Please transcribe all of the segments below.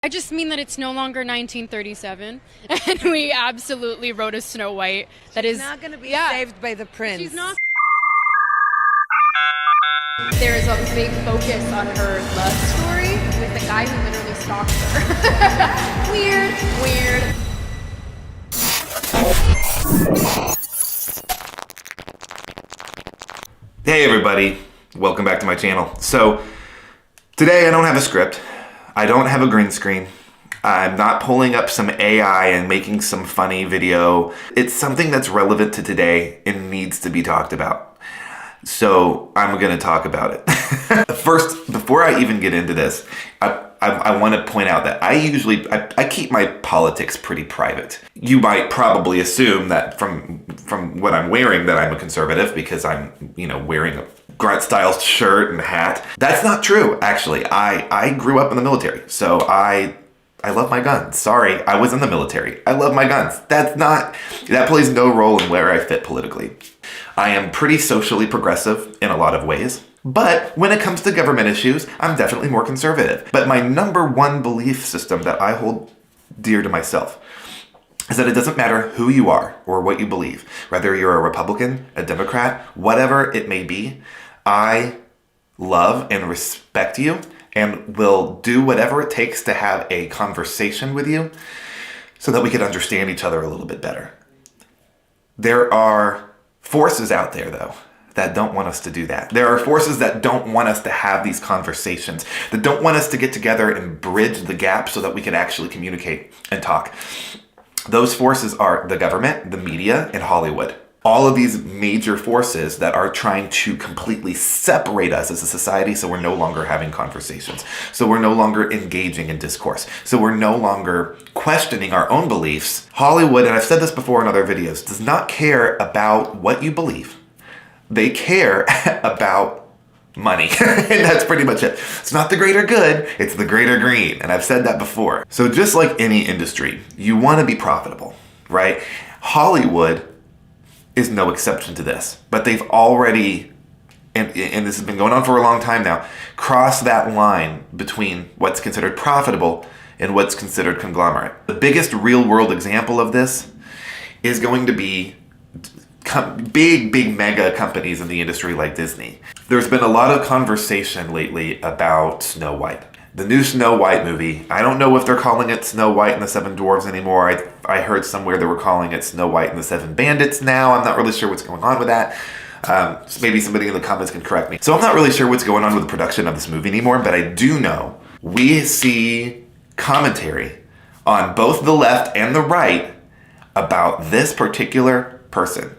I just mean that it's no longer 1937, and we absolutely wrote a Snow White that is not going to be saved by the prince. She's not. There is a big focus on her love story with the guy who literally stalks her. Weird. Hey everybody, welcome back to my channel. So today I don't have a script, I don't have a green screen, I'm not pulling up some AI and making some funny video. It's something that's relevant to today and needs to be talked about. So I'm gonna talk about it. First, before I even get into this, I want to point out that I keep my politics pretty private. You might probably assume that from what I'm wearing that I'm a conservative because I'm, wearing a grunt style shirt and hat. That's not true, actually. I grew up in the military, so I love my guns. Sorry, I was in the military. I love my guns. That plays no role in where I fit politically. I am pretty socially progressive in a lot of ways. But when it comes to government issues, I'm definitely more conservative. But my number one belief system that I hold dear to myself is that it doesn't matter who you are or what you believe, whether you're a Republican, a Democrat, whatever it may be, I love and respect you and will do whatever it takes to have a conversation with you so that we can understand each other a little bit better. There are forces out there, though, that don't want us to do that. There are forces that don't want us to have these conversations, that don't want us to get together and bridge the gap so that we can actually communicate and talk. Those forces are the government, the media, and Hollywood. All of these major forces that are trying to completely separate us as a society so we're no longer having conversations, so we're no longer engaging in discourse, so we're no longer questioning our own beliefs. Hollywood, and I've said this before in other videos, does not care about what you believe. They care about money, and that's pretty much it. It's not the greater good, it's the greater green, and I've said that before. So just like any industry, you want to be profitable, right? Hollywood is no exception to this, but they've already, and this has been going on for a long time now, crossed that line between what's considered profitable and what's considered conglomerate. The biggest real world example of this is going to be big mega companies in the industry like Disney. There's been a lot of conversation lately about Snow White. The new Snow White movie, I don't know if they're calling it Snow White and the Seven Dwarves anymore. I heard somewhere they were calling it Snow White and the Seven Bandits now. I'm not really sure what's going on with that. So maybe somebody in the comments can correct me. So I'm not really sure what's going on with the production of this movie anymore, but I do know we see commentary on both the left and the right about this particular person.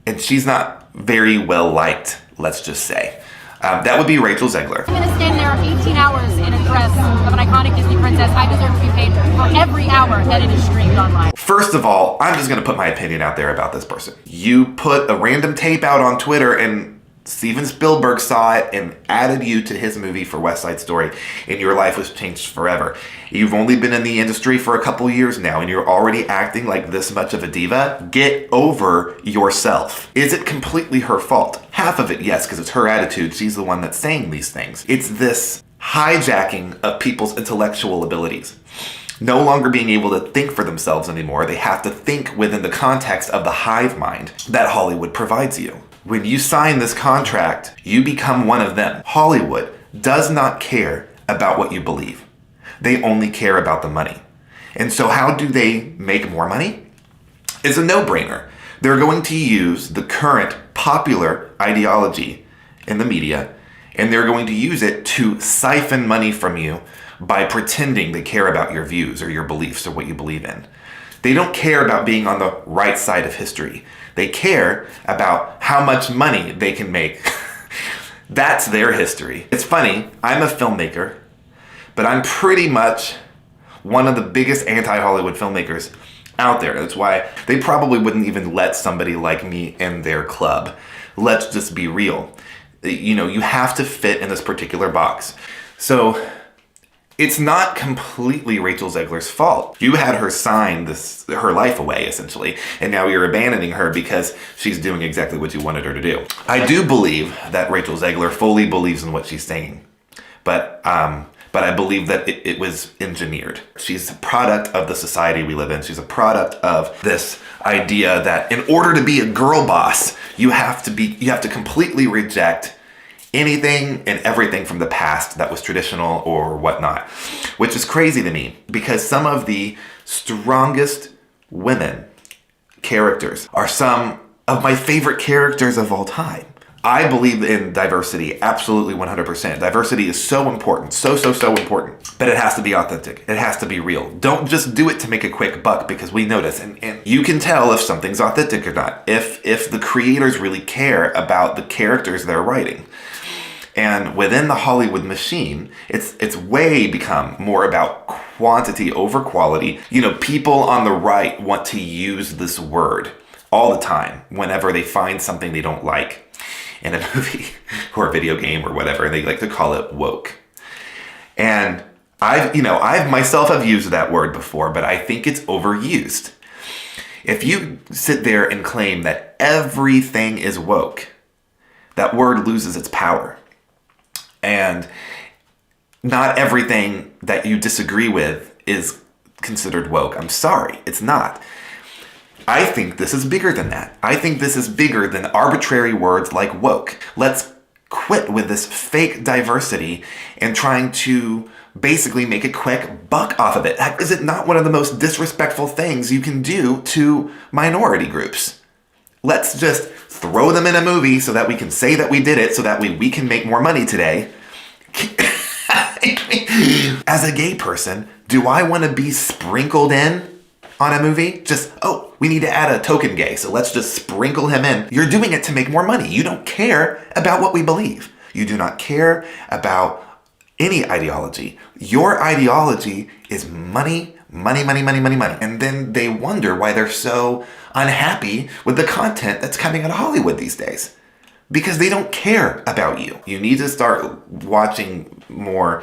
And she's not very well liked, let's just say. That would be Rachel Zegler. I'm going to stand there 18 hours in a dress of an iconic Disney princess. I deserve to be paid for every hour that it is streamed online. First of all, I'm just going to put my opinion out there about this person. You put a random tape out on Twitter and Steven Spielberg saw it and added you to his movie for West Side Story, and your life was changed forever. You've only been in the industry for a couple years now, and you're already acting like this much of a diva? Get over yourself. Is it completely her fault? Half of it, yes, because it's her attitude. She's the one that's saying these things. It's this hijacking of people's intellectual abilities. No longer being able to think for themselves anymore. They have to think within the context of the hive mind that Hollywood provides you. When you sign this contract, you become one of them. Hollywood does not care about what you believe. They only care about the money. And so how do they make more money? It's a no-brainer. They're going to use the current popular ideology in the media, and they're going to use it to siphon money from you by pretending they care about your views or your beliefs or what you believe in. They don't care about being on the right side of history. They care about how much money they can make. That's their history. It's funny, I'm a filmmaker, but I'm pretty much one of the biggest anti-Hollywood filmmakers out there. That's why they probably wouldn't even let somebody like me in their club. Let's just be real. You have to fit in this particular box. So it's not completely Rachel Zegler's fault. You had her sign her life away, essentially, and now you're abandoning her because she's doing exactly what you wanted her to do. I do believe that Rachel Zegler fully believes in what she's saying, but but I believe that it was engineered. She's a product of the society we live in. She's a product of this idea that in order to be a girl boss, you have to completely reject anything and everything from the past that was traditional or whatnot, which is crazy to me because some of the strongest women characters are some of my favorite characters of all time. I believe in diversity, absolutely 100%. Diversity is so important, so important. But it has to be authentic. It has to be real. Don't just do it to make a quick buck because we notice. And you can tell if something's authentic or not. If the creators really care about the characters they're writing. And within the Hollywood machine, it's way become more about quantity over quality. People on the right want to use this word all the time whenever they find something they don't like in a movie or a video game or whatever, and they like to call it woke. And I've myself have used that word before, but I think it's overused. If you sit there and claim that everything is woke, that word loses its power. And not everything that you disagree with is considered woke. I'm sorry, it's not. I think this is bigger than that. I think this is bigger than arbitrary words like woke. Let's quit with this fake diversity and trying to basically make a quick buck off of it. Is it not one of the most disrespectful things you can do to minority groups? Let's just throw them in a movie so that we can say that we did it so that we can make more money today. As a gay person, do I want to be sprinkled in on a movie? We need to add a token gay, so let's just sprinkle him in. You're doing it to make more money. You don't care about what we believe. You do not care about any ideology. Your ideology is money, money, money, money, money, money. And then they wonder why they're so unhappy with the content that's coming out of Hollywood these days. Because they don't care about you. You need to start watching more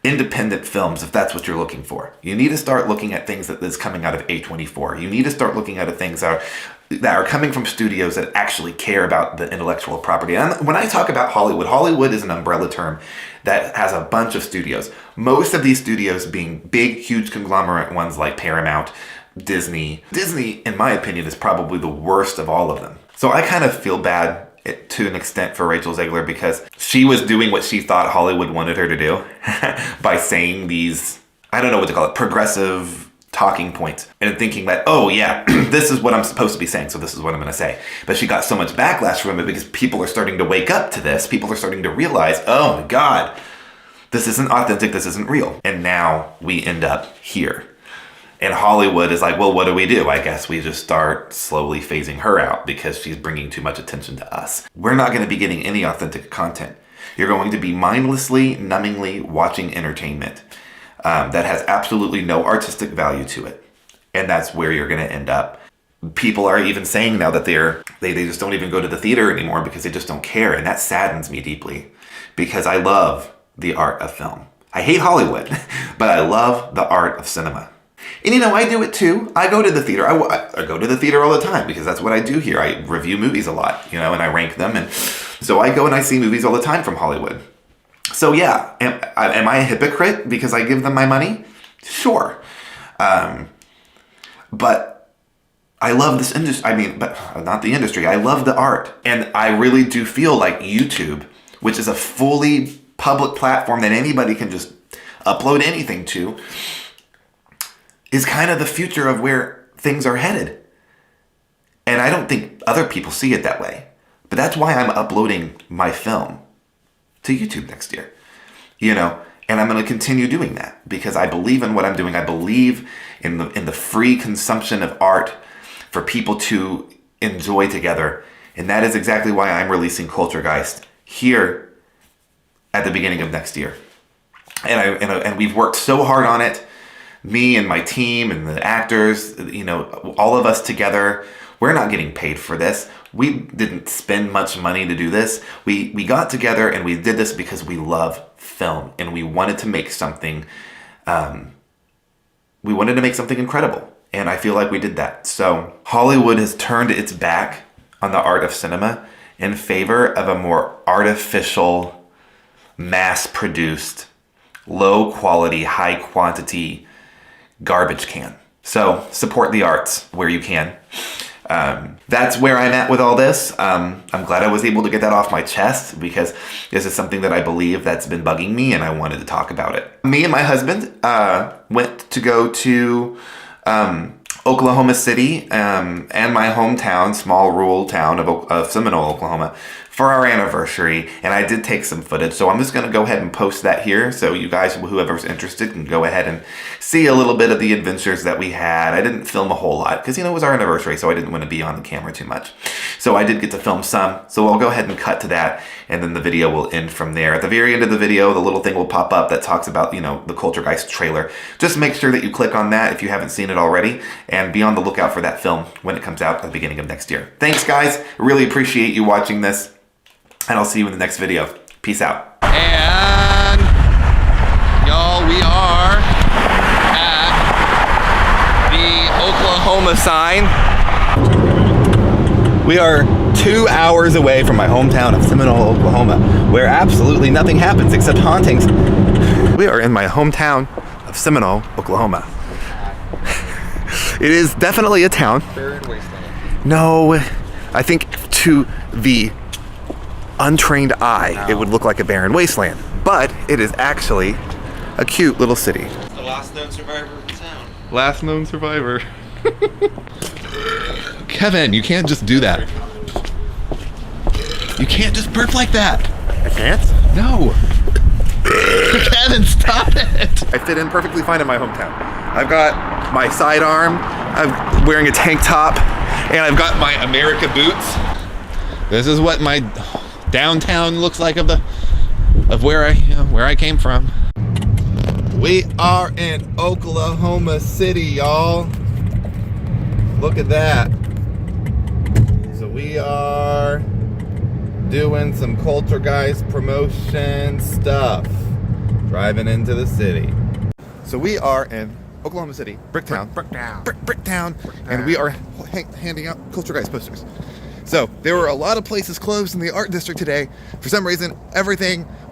independent films if that's what you're looking for. You need to start looking at things that is coming out of A24. You need to start looking at things that are coming from studios that actually care about the intellectual property. And when I talk about Hollywood is an umbrella term that has a bunch of studios. Most of these studios being big, huge conglomerate ones like Paramount, Disney. Disney, in my opinion, is probably the worst of all of them. So I kind of feel bad to an extent for Rachel Zegler because she was doing what she thought Hollywood wanted her to do by saying these, I don't know what to call it, progressive talking points and thinking that, oh yeah, this is what I'm supposed to be saying, so this is what I'm going to say. But she got so much backlash from it because people are starting to wake up to this. People are starting to realize, oh my God, this isn't authentic, this isn't real. And now we end up here. And Hollywood is like, well, what do? I guess we just start slowly phasing her out because she's bringing too much attention to us. We're not going to be getting any authentic content. You're going to be mindlessly, numbingly watching entertainment that has absolutely no artistic value to it. And that's where you're going to end up. People are even saying now that they just don't even go to the theater anymore because they just don't care. And that saddens me deeply because I love the art of film. I hate Hollywood, but I love the art of cinema. And I do it too. I go to the theater. I go to the theater all the time because that's what I do here. I review movies a lot, and I rank them. And so I go and I see movies all the time from Hollywood. So yeah, am I a hypocrite because I give them my money? Sure. But I love this industry. But not the industry. I love the art. And I really do feel like YouTube, which is a fully public platform that anybody can just upload anything to, is kind of the future of where things are headed. And I don't think other people see it that way. But that's why I'm uploading my film to YouTube next year. And I'm going to continue doing that because I believe in what I'm doing. I believe in the free consumption of art for people to enjoy together. And that is exactly why I'm releasing Culturegeist here at the beginning of next year. And we've worked so hard on it. Me and my team and the actors, all of us together, we're not getting paid for this. We didn't spend much money to do this. We got together and we did this because we love film and we wanted to make something, incredible. And I feel like we did that. So Hollywood has turned its back on the art of cinema in favor of a more artificial, mass-produced low quality, high quantity garbage can. So support the arts where you can. That's where I'm at with all this. I'm glad I was able to get that off my chest because this is something that I believe that's been bugging me and I wanted to talk about it. Me and my husband went to go to Oklahoma City and my hometown, small rural town of Seminole, Oklahoma, for our anniversary, and I did take some footage, so I'm just going to go ahead and post that here so you guys, whoever's interested, can go ahead and see a little bit of the adventures that we had. I didn't film a whole lot because, it was our anniversary, so I didn't want to be on the camera too much. So I did get to film some, so I'll go ahead and cut to that, and then the video will end from there. At the very end of the video, the little thing will pop up that talks about, the Culturegeist trailer. Just make sure that you click on that if you haven't seen it already, and be on the lookout for that film when it comes out at the beginning of next year. Thanks, guys. Really appreciate you watching this. And I'll see you in the next video. Peace out. And y'all, we are at the Oklahoma sign. We are 2 hours away from my hometown of Seminole, Oklahoma, where absolutely nothing happens except hauntings. We are in my hometown of Seminole, Oklahoma. It is definitely a town. Barren wasteland. No, I think to the untrained eye, it would look like a barren wasteland, but it is actually a cute little city. The last known survivor of the town. Last known survivor. Kevin, you can't just do that. You can't just burp like that. I can't? No. Kevin, stop it. I fit in perfectly fine in my hometown. I've got my sidearm, I'm wearing a tank top, And I've got my America boots. This is what my downtown looks like of where I came from. We are in Oklahoma City, y'all. Look at that. So we are doing some Culturegeist promotion stuff. Driving into the city. So we are in Oklahoma City, Bricktown. Bricktown. And we are handing out Culturegeist posters. So there were a lot of places closed in the art district today. For some reason,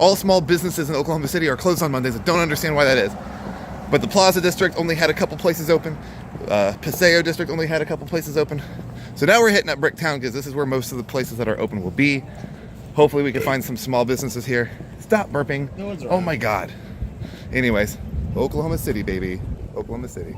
all small businesses in Oklahoma City are closed on Mondays. I don't understand why that is. But the Plaza District only had a couple places open. Paseo District only had a couple places open. So now we're hitting up Bricktown because this is where most of the places that are open will be. Hopefully we can find some small businesses here. Stop burping. No one's around. Oh my God. Anyways, Oklahoma City, baby. Oklahoma City.